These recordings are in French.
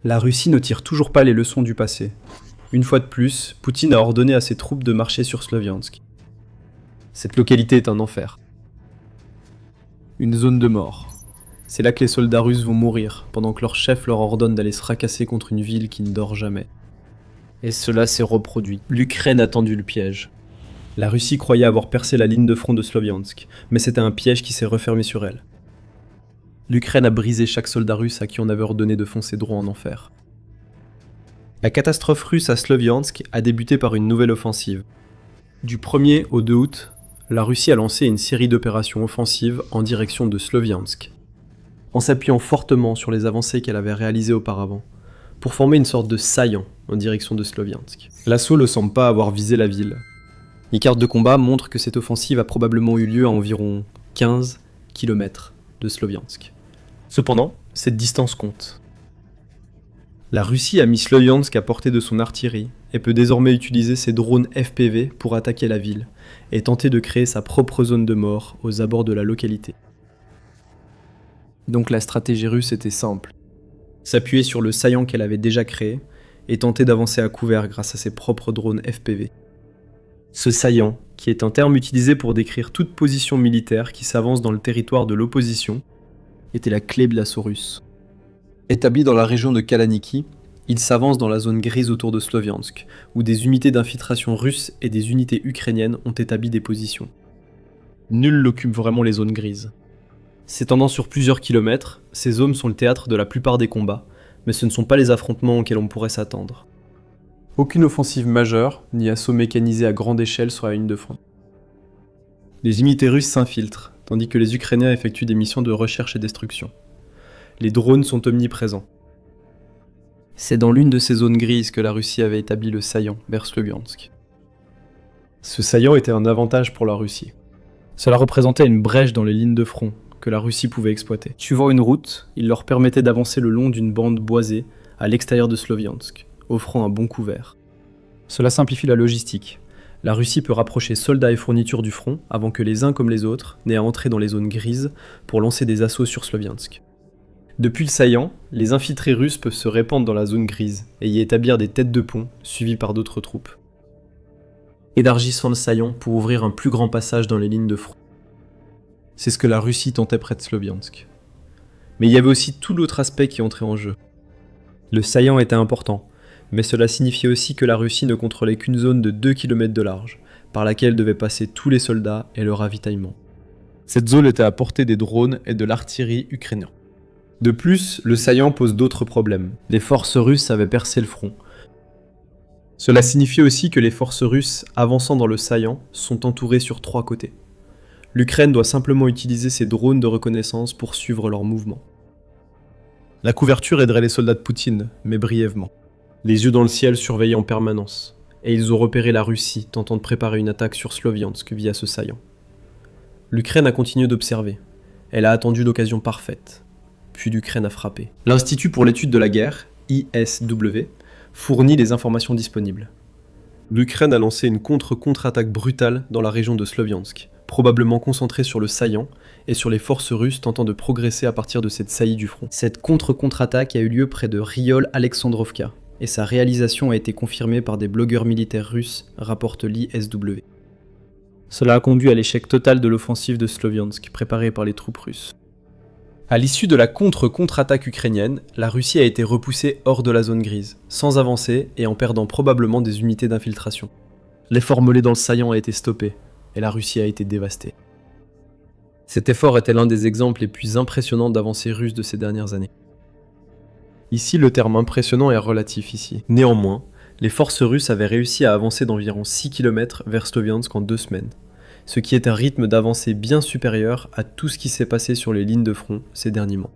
La Russie ne tire toujours pas les leçons du passé. Une fois de plus, Poutine a ordonné à ses troupes de marcher sur Sloviansk. Cette localité est un enfer. Une zone de mort. C'est là que les soldats russes vont mourir, pendant que leur chef leur ordonne d'aller se fracasser contre une ville qui ne dort jamais. Et cela s'est reproduit. L'Ukraine a tendu le piège. La Russie croyait avoir percé la ligne de front de Sloviansk, mais c'était un piège qui s'est refermé sur elle. L'Ukraine a brisé chaque soldat russe à qui on avait ordonné de foncer droit en enfer. La catastrophe russe à Sloviansk a débuté par une nouvelle offensive. Du 1er au 2 août, la Russie a lancé une série d'opérations offensives en direction de Sloviansk, en s'appuyant fortement sur les avancées qu'elle avait réalisées auparavant, pour former une sorte de saillant en direction de Sloviansk. L'assaut ne semble pas avoir visé la ville. Les cartes de combat montrent que cette offensive a probablement eu lieu à environ 15 km de Sloviansk. Cependant, cette distance compte. La Russie a mis Sloviansk à portée de son artillerie et peut désormais utiliser ses drones FPV pour attaquer la ville et tenter de créer sa propre zone de mort aux abords de la localité. Donc la stratégie russe était simple. S'appuyer sur le saillant qu'elle avait déjà créé et tenter d'avancer à couvert grâce à ses propres drones FPV. Ce saillant, qui est un terme utilisé pour décrire toute position militaire qui s'avance dans le territoire de l'opposition, était la clé de l'assaut russe. Établi dans la région de Kalaniki, il s'avance dans la zone grise autour de Sloviansk, où des unités d'infiltration russes et des unités ukrainiennes ont établi des positions. Nul n'occupe vraiment les zones grises. S'étendant sur plusieurs kilomètres, ces zones sont le théâtre de la plupart des combats, mais ce ne sont pas les affrontements auxquels on pourrait s'attendre. Aucune offensive majeure, ni assaut mécanisé à grande échelle sur la ligne de front. Les unités russes s'infiltrent, tandis que les Ukrainiens effectuent des missions de recherche et destruction. Les drones sont omniprésents. C'est dans l'une de ces zones grises que la Russie avait établi le saillant vers Sloviansk. Ce saillant était un avantage pour la Russie. Cela représentait une brèche dans les lignes de front que la Russie pouvait exploiter. Suivant une route, il leur permettait d'avancer le long d'une bande boisée à l'extérieur de Sloviansk, offrant un bon couvert. Cela simplifie la logistique. La Russie peut rapprocher soldats et fournitures du front avant que les uns comme les autres n'aient à entrer dans les zones grises pour lancer des assauts sur Sloviansk. Depuis le saillant, les infiltrés russes peuvent se répandre dans la zone grise et y établir des têtes de pont suivies par d'autres troupes, élargissant le saillant pour ouvrir un plus grand passage dans les lignes de front. C'est ce que la Russie tentait près de Sloviansk. Mais il y avait aussi tout l'autre aspect qui entrait en jeu. Le saillant était important, mais cela signifiait aussi que la Russie ne contrôlait qu'une zone de 2 km de large, par laquelle devaient passer tous les soldats et leur ravitaillement. Cette zone était à portée des drones et de l'artillerie ukrainienne. De plus, le saillant pose d'autres problèmes. Les forces russes avaient percé le front. Cela signifiait aussi que les forces russes avançant dans le saillant sont entourées sur 3 côtés. L'Ukraine doit simplement utiliser ses drones de reconnaissance pour suivre leurs mouvements. La couverture aiderait les soldats de Poutine, mais brièvement. Les yeux dans le ciel surveillaient en permanence, et ils ont repéré la Russie tentant de préparer une attaque sur Sloviansk via ce saillant. L'Ukraine a continué d'observer. Elle a attendu l'occasion parfaite. Puis l'Ukraine a frappé. L'Institut pour l'étude de la guerre, ISW, fournit les informations disponibles. L'Ukraine a lancé une contre-attaque brutale dans la région de Sloviansk, probablement concentrée sur le saillant et sur les forces russes tentant de progresser à partir de cette saillie du front. Cette contre-attaque a eu lieu près de Ryol-Alexandrovka, et sa réalisation a été confirmée par des blogueurs militaires russes, rapporte l'ISW. Cela a conduit à l'échec total de l'offensive de Sloviansk, préparée par les troupes russes. À l'issue de la contre-attaque ukrainienne, la Russie a été repoussée hors de la zone grise, sans avancer et en perdant probablement des unités d'infiltration. L'effort mené dans le saillant a été stoppé, et la Russie a été dévastée. Cet effort était l'un des exemples les plus impressionnants d'avancées russes de ces dernières années. Ici, le terme impressionnant est relatif ici. Néanmoins, les forces russes avaient réussi à avancer d'environ 6 km vers Sloviansk en 2 semaines, ce qui est un rythme d'avancée bien supérieur à tout ce qui s'est passé sur les lignes de front ces derniers mois.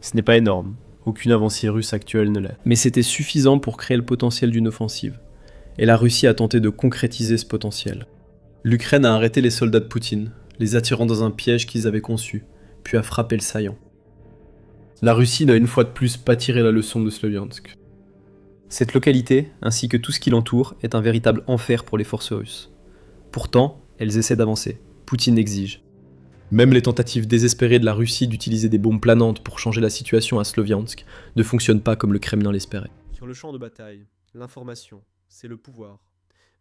Ce n'est pas énorme, aucune avancée russe actuelle ne l'est. Mais c'était suffisant pour créer le potentiel d'une offensive, et la Russie a tenté de concrétiser ce potentiel. L'Ukraine a arrêté les soldats de Poutine, les attirant dans un piège qu'ils avaient conçu, puis a frappé le saillant. La Russie n'a une fois de plus pas tiré la leçon de Sloviansk. Cette localité, ainsi que tout ce qui l'entoure, est un véritable enfer pour les forces russes. Pourtant, elles essaient d'avancer. Poutine exige. Même les tentatives désespérées de la Russie d'utiliser des bombes planantes pour changer la situation à Sloviansk ne fonctionnent pas comme le Kremlin l'espérait. Sur le champ de bataille, l'information, c'est le pouvoir.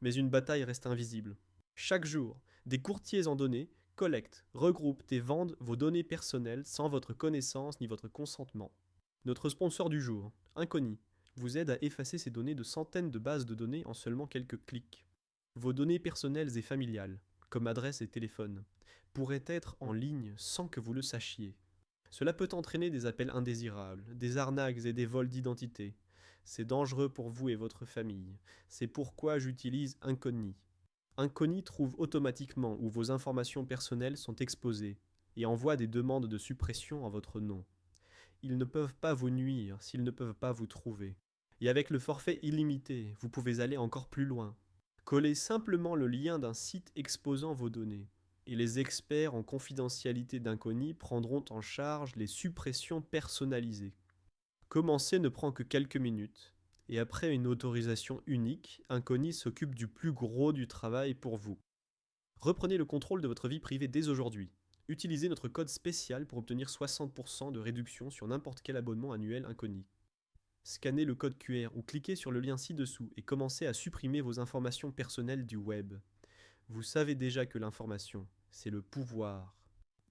Mais une bataille reste invisible. Chaque jour, des courtiers en données collectent, regroupent et vendent vos données personnelles sans votre connaissance ni votre consentement. Notre sponsor du jour, Inconi, vous aide à effacer ces données de centaines de bases de données en seulement quelques clics. Vos données personnelles et familiales, comme adresse et téléphone, pourraient être en ligne sans que vous le sachiez. Cela peut entraîner des appels indésirables, des arnaques et des vols d'identité. C'est dangereux pour vous et votre famille. C'est pourquoi j'utilise Inconi. Inconi trouve automatiquement où vos informations personnelles sont exposées et envoie des demandes de suppression en votre nom. Ils ne peuvent pas vous nuire s'ils ne peuvent pas vous trouver. Et avec le forfait illimité, vous pouvez aller encore plus loin. Collez simplement le lien d'un site exposant vos données. Et les experts en confidentialité d'Inconi prendront en charge les suppressions personnalisées. Commencer ne prend que quelques minutes, et après une autorisation unique, Inconi s'occupe du plus gros du travail pour vous. Reprenez le contrôle de votre vie privée dès aujourd'hui. Utilisez notre code spécial pour obtenir 60% de réduction sur n'importe quel abonnement annuel Inconi. Scannez le code QR ou cliquez sur le lien ci-dessous et commencez à supprimer vos informations personnelles du web. Vous savez déjà que l'information, c'est le pouvoir.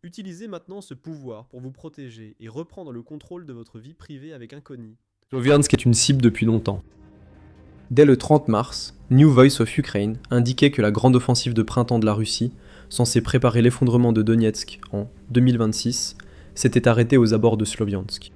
Utilisez maintenant ce pouvoir pour vous protéger et reprendre le contrôle de votre vie privée avec Inconi. Sloviansk est une cible depuis longtemps. Dès le 30 mars, New Voice of Ukraine indiquait que la grande offensive de printemps de la Russie, censée préparer l'effondrement de Donetsk en 2026, s'était arrêtée aux abords de Sloviansk.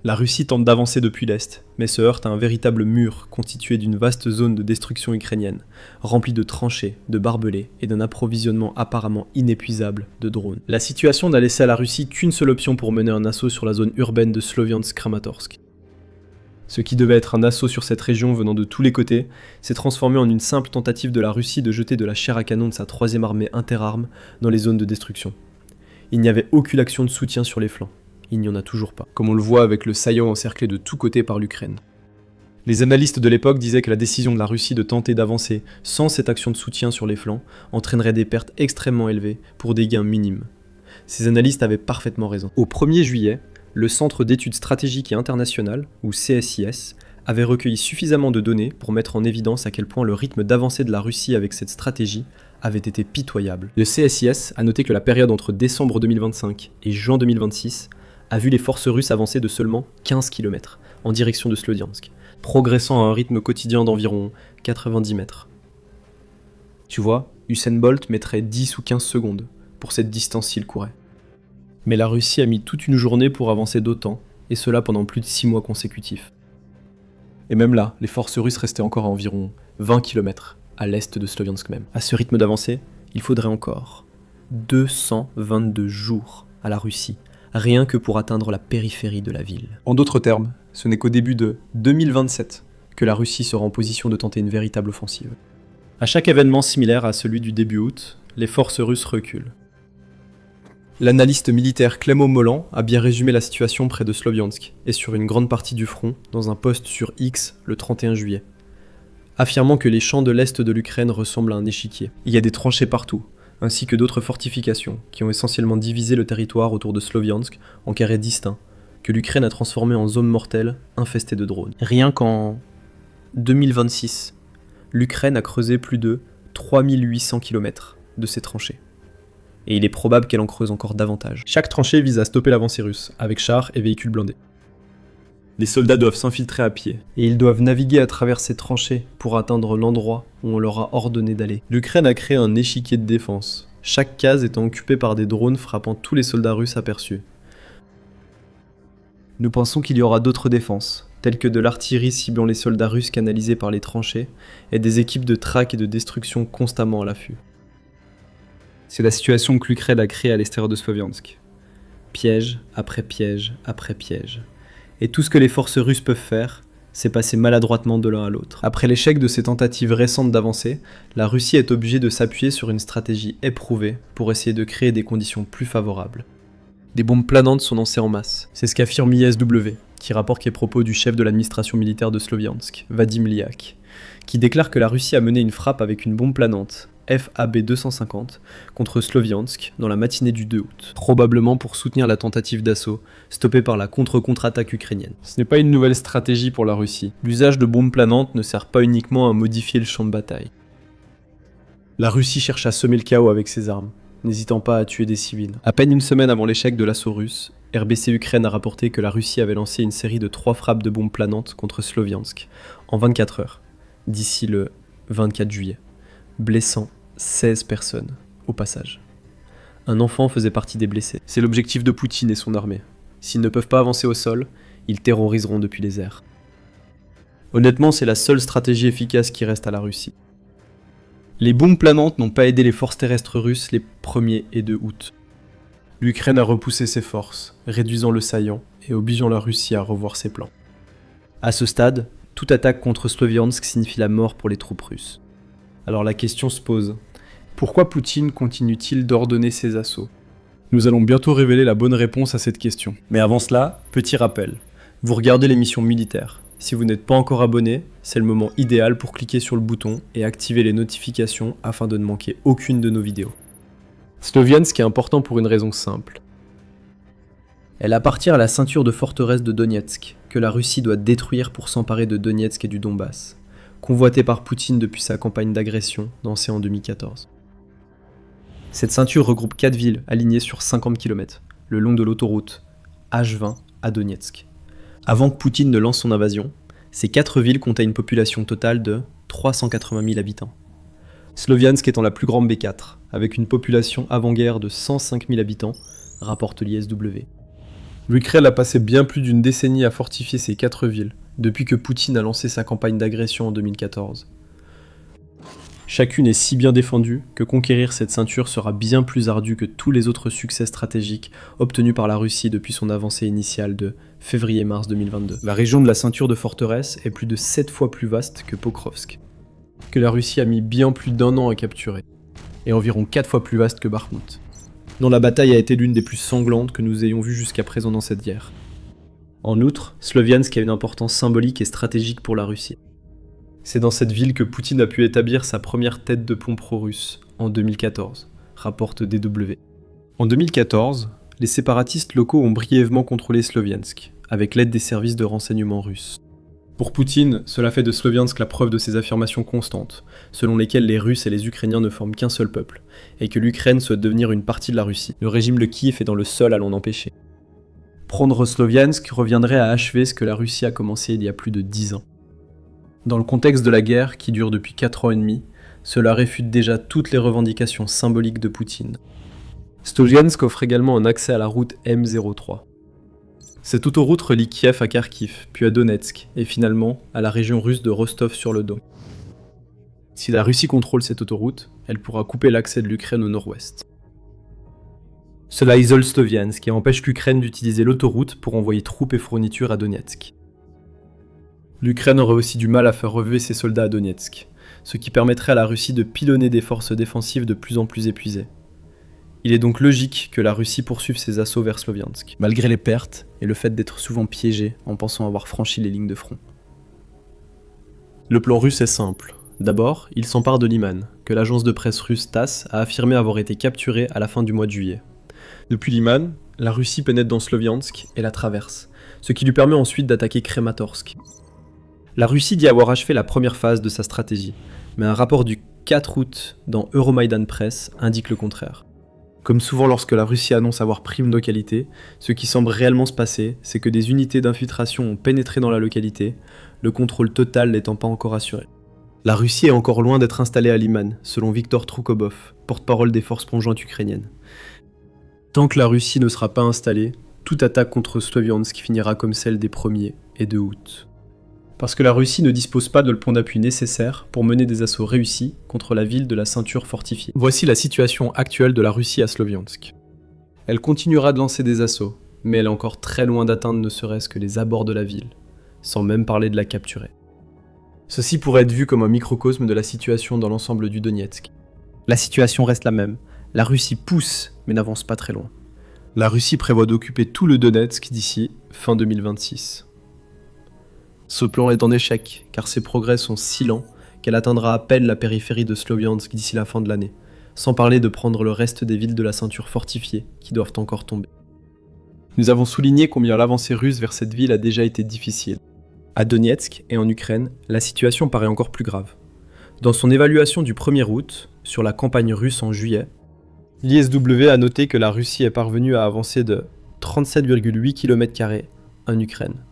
La Russie tente d'avancer depuis l'Est, mais se heurte à un véritable mur constitué d'une vaste zone de destruction ukrainienne, remplie de tranchées, de barbelés et d'un approvisionnement apparemment inépuisable de drones. La situation n'a laissé à la Russie qu'une seule option pour mener un assaut sur la zone urbaine de Sloviansk-Kramatorsk. Ce qui devait être un assaut sur cette région venant de tous les côtés s'est transformé en une simple tentative de la Russie de jeter de la chair à canon de sa troisième armée interarmes dans les zones de destruction. Il n'y avait aucune action de soutien sur les flancs. Il n'y en a toujours pas, comme on le voit avec le saillant encerclé de tous côtés par l'Ukraine. Les analystes de l'époque disaient que la décision de la Russie de tenter d'avancer sans cette action de soutien sur les flancs entraînerait des pertes extrêmement élevées pour des gains minimes. Ces analystes avaient parfaitement raison. Au 1er juillet, le Centre d'études stratégiques et internationales, ou CSIS, avait recueilli suffisamment de données pour mettre en évidence à quel point le rythme d'avancée de la Russie avec cette stratégie avait été pitoyable. Le CSIS a noté que la période entre décembre 2025 et juin 2026 a vu les forces russes avancer de seulement 15 km en direction de Sloviansk, progressant à un rythme quotidien d'environ 90 mètres. Tu vois, Usain Bolt mettrait 10 ou 15 secondes pour cette distance s'il courait. Mais la Russie a mis toute une journée pour avancer d'autant, et cela pendant plus de 6 mois consécutifs. Et même là, les forces russes restaient encore à environ 20 km à l'est de Sloviansk même. À ce rythme d'avancée, il faudrait encore 222 jours à la Russie, rien que pour atteindre la périphérie de la ville. En d'autres termes, ce n'est qu'au début de 2027 que la Russie sera en position de tenter une véritable offensive. À chaque événement similaire à celui du début août, les forces russes reculent. L'analyste militaire Clément Mollan a bien résumé la situation près de Sloviansk et sur une grande partie du front dans un post sur X le 31 juillet, affirmant que les champs de l'est de l'Ukraine ressemblent à un échiquier. Il y a des tranchées partout, ainsi que d'autres fortifications qui ont essentiellement divisé le territoire autour de Sloviansk en carrés distincts, que l'Ukraine a transformé en zone mortelle infestée de drones. Rien qu'en 2026, l'Ukraine a creusé plus de 3800 km de ces tranchées. Et il est probable qu'elle en creuse encore davantage. Chaque tranchée vise à stopper l'avancée russe, avec chars et véhicules blindés. Les soldats doivent s'infiltrer à pied, et ils doivent naviguer à travers ces tranchées pour atteindre l'endroit où on leur a ordonné d'aller. L'Ukraine a créé un échiquier de défense, chaque case étant occupée par des drones frappant tous les soldats russes aperçus. Nous pensons qu'il y aura d'autres défenses, telles que de l'artillerie ciblant les soldats russes canalisés par les tranchées, et des équipes de traque et de destruction constamment à l'affût. C'est la situation que l'Ukraine a créée à l'extérieur de Sloviansk. Piège après piège après piège. Et tout ce que les forces russes peuvent faire, c'est passer maladroitement de l'un à l'autre. Après l'échec de ces tentatives récentes d'avancer, la Russie est obligée de s'appuyer sur une stratégie éprouvée pour essayer de créer des conditions plus favorables. Des bombes planantes sont lancées en masse. C'est ce qu'affirme ISW, qui rapporte les propos du chef de l'administration militaire de Sloviansk, Vadim Liak, qui déclare que la Russie a mené une frappe avec une bombe planante, FAB-250, contre Sloviansk dans la matinée du 2 août, probablement pour soutenir la tentative d'assaut, stoppée par la contre-attaque ukrainienne. Ce n'est pas une nouvelle stratégie pour la Russie. L'usage de bombes planantes ne sert pas uniquement à modifier le champ de bataille. La Russie cherche à semer le chaos avec ses armes, n'hésitant pas à tuer des civils. À peine une semaine avant l'échec de l'assaut russe, RBC Ukraine a rapporté que la Russie avait lancé une série de 3 frappes de bombes planantes contre Sloviansk, en 24 heures, d'ici le 24 juillet, blessant 16 personnes, au passage. Un enfant faisait partie des blessés. C'est l'objectif de Poutine et son armée. S'ils ne peuvent pas avancer au sol, ils terroriseront depuis les airs. Honnêtement, c'est la seule stratégie efficace qui reste à la Russie. Les bombes planantes n'ont pas aidé les forces terrestres russes les 1er et 2 août. L'Ukraine a repoussé ses forces, réduisant le saillant et obligeant la Russie à revoir ses plans. À ce stade, toute attaque contre Sloviansk signifie la mort pour les troupes russes. Alors la question se pose, pourquoi Poutine continue-t-il d'ordonner ses assauts ? Nous allons bientôt révéler la bonne réponse à cette question. Mais avant cela, petit rappel, vous regardez l'émission militaire. Si vous n'êtes pas encore abonné, c'est le moment idéal pour cliquer sur le bouton et activer les notifications afin de ne manquer aucune de nos vidéos. Sloviansk est important pour une raison simple. Elle appartient à la ceinture de forteresse de Donetsk, que la Russie doit détruire pour s'emparer de Donetsk et du Donbass, convoité par Poutine depuis sa campagne d'agression lancée en 2014. Cette ceinture regroupe 4 villes alignées sur 50 km, le long de l'autoroute H20 à Donetsk. Avant que Poutine ne lance son invasion, ces 4 villes comptaient une population totale de 380 000 habitants. Sloviansk étant la plus grande B4, avec une population avant-guerre de 105 000 habitants, rapporte l'ISW. L'Ukraine a passé bien plus d'une décennie à fortifier ces 4 villes, depuis que Poutine a lancé sa campagne d'agression en 2014. Chacune est si bien défendue que conquérir cette ceinture sera bien plus ardu que tous les autres succès stratégiques obtenus par la Russie depuis son avancée initiale de février-mars 2022. La région de la ceinture de forteresse est plus de 7 fois plus vaste que Pokrovsk, que la Russie a mis bien plus d'1 an à capturer, et environ 4 fois plus vaste que Bakhmut, dont la bataille a été l'une des plus sanglantes que nous ayons vues jusqu'à présent dans cette guerre. En outre, Sloviansk a une importance symbolique et stratégique pour la Russie. C'est dans cette ville que Poutine a pu établir sa première tête de pont pro-russe, en 2014, rapporte DW. En 2014, les séparatistes locaux ont brièvement contrôlé Sloviansk, avec l'aide des services de renseignement russes. Pour Poutine, cela fait de Sloviansk la preuve de ses affirmations constantes, selon lesquelles les Russes et les Ukrainiens ne forment qu'un seul peuple, et que l'Ukraine souhaite devenir une partie de la Russie. Le régime de Kiev est dans le seul à l'en empêcher. Prendre Sloviansk reviendrait à achever ce que la Russie a commencé il y a plus de 10 ans. Dans le contexte de la guerre, qui dure depuis 4 ans et demi, cela réfute déjà toutes les revendications symboliques de Poutine. Sloviansk offre également un accès à la route M03. Cette autoroute relie Kiev à Kharkiv, puis à Donetsk, et finalement à la région russe de Rostov-sur-le-Don. Si la Russie contrôle cette autoroute, elle pourra couper l'accès de l'Ukraine au nord-ouest. Cela isole Sloviansk et empêche l'Ukraine d'utiliser l'autoroute pour envoyer troupes et fournitures à Donetsk. L'Ukraine aurait aussi du mal à faire revuer ses soldats à Donetsk, ce qui permettrait à la Russie de pilonner des forces défensives de plus en plus épuisées. Il est donc logique que la Russie poursuive ses assauts vers Sloviansk, malgré les pertes et le fait d'être souvent piégée en pensant avoir franchi les lignes de front. Le plan russe est simple. D'abord, il s'empare de Liman, que l'agence de presse russe TASS a affirmé avoir été capturée à la fin du mois de juillet. Depuis Liman, la Russie pénètre dans Sloviansk et la traverse, ce qui lui permet ensuite d'attaquer Krematorsk. La Russie dit avoir achevé la première phase de sa stratégie, mais un rapport du 4 août dans Euromaidan Press indique le contraire. Comme souvent lorsque la Russie annonce avoir pris une localité, ce qui semble réellement se passer, c'est que des unités d'infiltration ont pénétré dans la localité, le contrôle total n'étant pas encore assuré. La Russie est encore loin d'être installée à Liman, selon Viktor Troukobov, porte-parole des forces conjointes ukrainiennes. Tant que la Russie ne sera pas installée, toute attaque contre Sloviansk finira comme celle des 1er et 2 août. Parce que la Russie ne dispose pas de le pont d'appui nécessaire pour mener des assauts réussis contre la ville de la ceinture fortifiée. Voici la situation actuelle de la Russie à Sloviansk. Elle continuera de lancer des assauts, mais elle est encore très loin d'atteindre ne serait-ce que les abords de la ville, sans même parler de la capturer. Ceci pourrait être vu comme un microcosme de la situation dans l'ensemble du Donetsk. La situation reste la même, la Russie pousse, mais n'avance pas très loin. La Russie prévoit d'occuper tout le Donetsk d'ici fin 2026. Ce plan est en échec, car ses progrès sont si lents qu'elle atteindra à peine la périphérie de Sloviansk d'ici la fin de l'année, sans parler de prendre le reste des villes de la ceinture fortifiée qui doivent encore tomber. Nous avons souligné combien l'avancée russe vers cette ville a déjà été difficile. À Donetsk et en Ukraine, la situation paraît encore plus grave. Dans son évaluation du 1er août, sur la campagne russe en juillet, l'ISW a noté que la Russie est parvenue à avancer de 37,8 km² en Ukraine,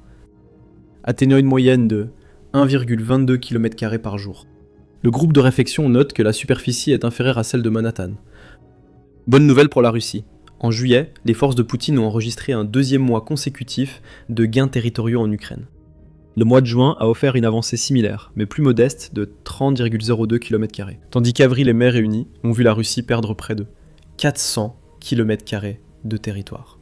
atteignant une moyenne de 1,22 km² par jour. Le groupe de réflexion note que la superficie est inférieure à celle de Manhattan. Bonne nouvelle pour la Russie. En juillet, les forces de Poutine ont enregistré un deuxième mois consécutif de gains territoriaux en Ukraine. Le mois de juin a offert une avancée similaire, mais plus modeste, de 30,02 km², tandis qu'avril et mai réunis ont vu la Russie perdre près de 400 km² de territoire.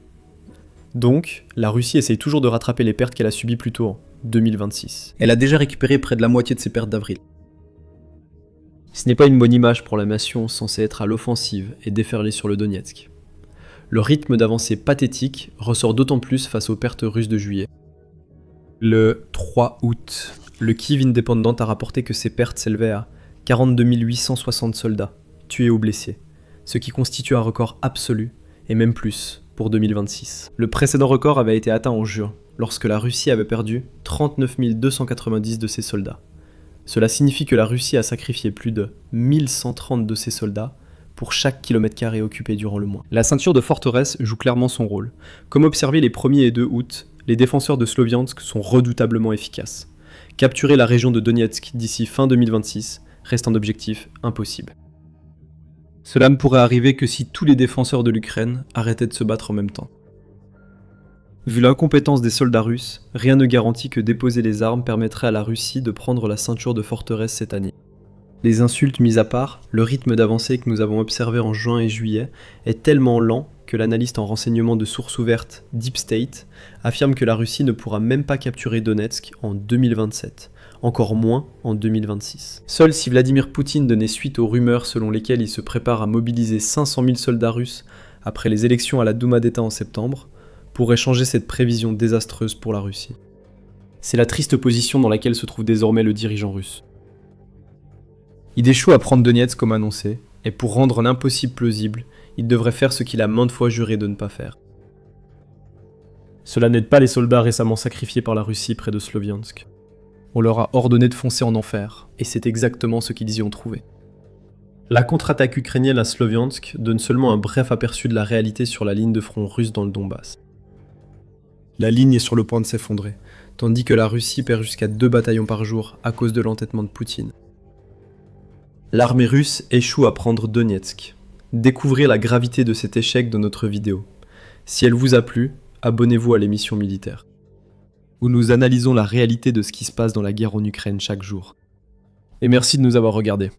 Donc, la Russie essaye toujours de rattraper les pertes qu'elle a subies plus tôt en 2026. Elle a déjà récupéré près de la moitié de ses pertes d'avril. Ce n'est pas une bonne image pour la nation censée être à l'offensive et déferler sur le Donetsk. Le rythme d'avancée pathétique ressort d'autant plus face aux pertes russes de juillet. Le 3 août, le Kyiv Independent a rapporté que ses pertes s'élevaient à 42 860 soldats, tués ou blessés, ce qui constitue un record absolu, et même plus, pour 2026. Le précédent record avait été atteint en juin, lorsque la Russie avait perdu 39 290 de ses soldats. Cela signifie que la Russie a sacrifié plus de 1130 de ses soldats pour chaque kilomètre-carré occupé durant le mois. La ceinture de forteresse joue clairement son rôle. Comme observé les 1er et 2 août, les défenseurs de Sloviansk sont redoutablement efficaces. Capturer la région de Donetsk d'ici fin 2026 reste un objectif impossible. Cela ne pourrait arriver que si tous les défenseurs de l'Ukraine arrêtaient de se battre en même temps. Vu l'incompétence des soldats russes, rien ne garantit que déposer les armes permettrait à la Russie de prendre la ceinture de forteresse cette année. Les insultes mises à part, le rythme d'avancée que nous avons observé en juin et juillet est tellement lent que l'analyste en renseignement de sources ouvertes Deep State affirme que la Russie ne pourra même pas capturer Donetsk en 2027, encore moins en 2026. Seul si Vladimir Poutine donnait suite aux rumeurs selon lesquelles il se prépare à mobiliser 500 000 soldats russes après les élections à la Douma d'État en septembre, pourrait changer cette prévision désastreuse pour la Russie. C'est la triste position dans laquelle se trouve désormais le dirigeant russe. Il échoue à prendre Donetsk comme annoncé, et pour rendre l'impossible plausible, il devrait faire ce qu'il a maintes fois juré de ne pas faire. Cela n'aide pas les soldats récemment sacrifiés par la Russie près de Sloviansk. On leur a ordonné de foncer en enfer, et c'est exactement ce qu'ils y ont trouvé. La contre-attaque ukrainienne à Sloviansk donne seulement un bref aperçu de la réalité sur la ligne de front russe dans le Donbass. La ligne est sur le point de s'effondrer, tandis que la Russie perd jusqu'à 2 bataillons par jour à cause de l'entêtement de Poutine. L'armée russe échoue à prendre Donetsk. Découvrez la gravité de cet échec dans notre vidéo. Si elle vous a plu, abonnez-vous à l'émission militaire, où nous analysons la réalité de ce qui se passe dans la guerre en Ukraine chaque jour. Et merci de nous avoir regardés.